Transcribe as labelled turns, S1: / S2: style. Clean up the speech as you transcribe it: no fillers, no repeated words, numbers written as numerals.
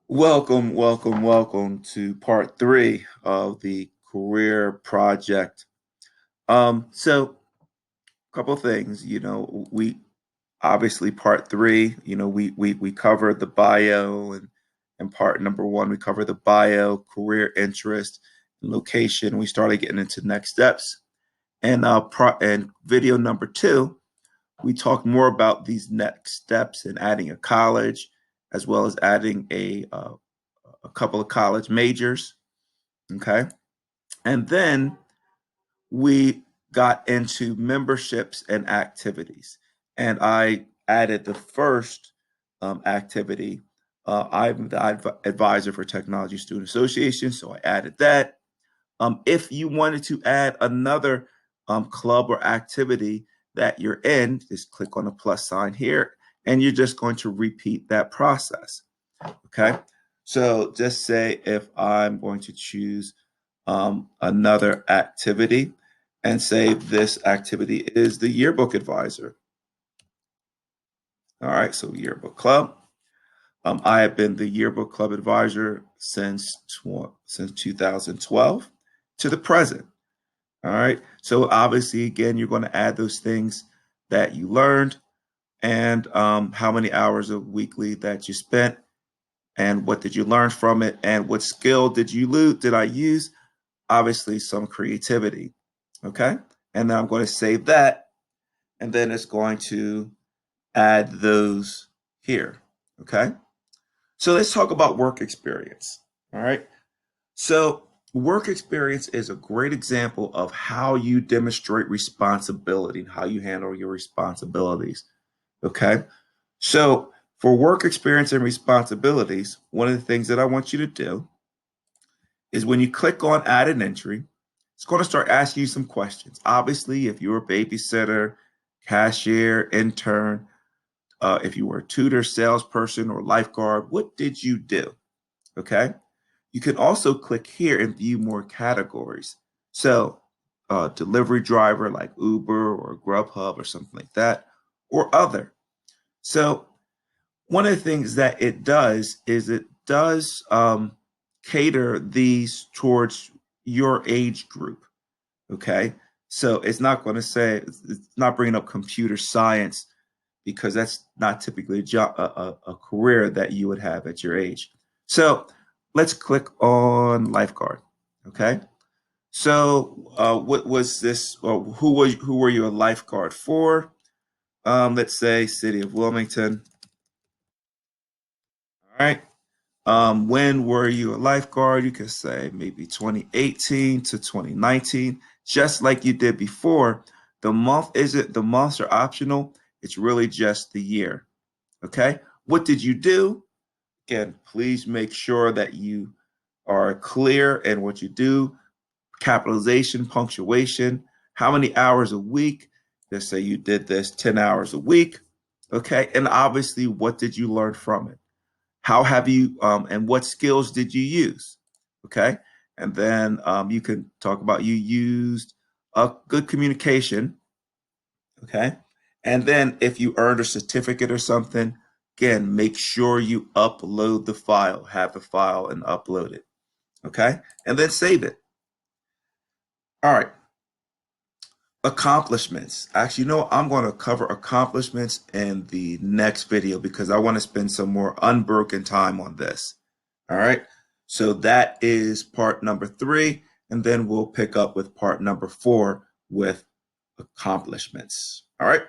S1: Welcome, welcome, welcome to part three of the career project. So a couple of things, we obviously part three, we covered the bio and part number one, we covered the bio, career interest, and location. We started getting into next steps. And video number two, we talked more about these next steps and adding a college, as well as adding a couple of college majors. Okay. And then we got into memberships and activities. And I added the first activity. I'm the advisor for Technology Student Association, so I added that. If you wanted to add another club or activity that you're in, just click on the plus sign here, and you're just going to repeat that process. Okay. So just say if I'm going to choose another activity and say this activity is the Yearbook Advisor. All right, so Yearbook Club. I have been the Yearbook Club Advisor since 2012 to the present. All right, so obviously, again, you're going to add those things that you learned and how many hours of weekly that you spent and what did you learn from it and what skill did I use? Obviously some creativity. Okay. And then I'm going to save that, and then it's going to add those here. Okay. So let's talk about work experience. All right. So work experience is a great example of how you demonstrate responsibility and how you handle your responsibilities. Okay. So for work experience and responsibilities, one of the things that I want you to do is when you click on add an entry, it's going to start asking you some questions. Obviously, if you're a babysitter, cashier, intern, if you were a tutor, salesperson, or lifeguard, what did you do? Okay. You can also click here and view more categories. So, delivery driver like Uber or Grubhub or something like that, or other. So, one of the things that it does is it does cater these towards your age group. Okay. So it's not going to say, it's not bringing up computer science because that's not typically a career that you would have at your age. So let's click on lifeguard. Okay. So what was this? Who were you a lifeguard for? Let's say City of Wilmington. All right. When were you a lifeguard? You could say maybe 2018 to 2019, just like you did before. The months are optional. It's really just the year. Okay. What did you do? Again, please make sure that you are clear in what you do. Capitalization, punctuation, how many hours a week? Let's say you did this 10 hours a week. Okay. And obviously, what did you learn from it? How have you and what skills did you use? Okay. And then you can talk about you used a good communication. Okay. And then if you earned a certificate or something, again, make sure you upload the file, have the file and upload it. Okay. And then save it. All right. Accomplishments. Actually, I'm going to cover accomplishments in the next video because I want to spend some more unbroken time on this. All right. So that is part number three. And then we'll pick up with part number four with accomplishments. All right.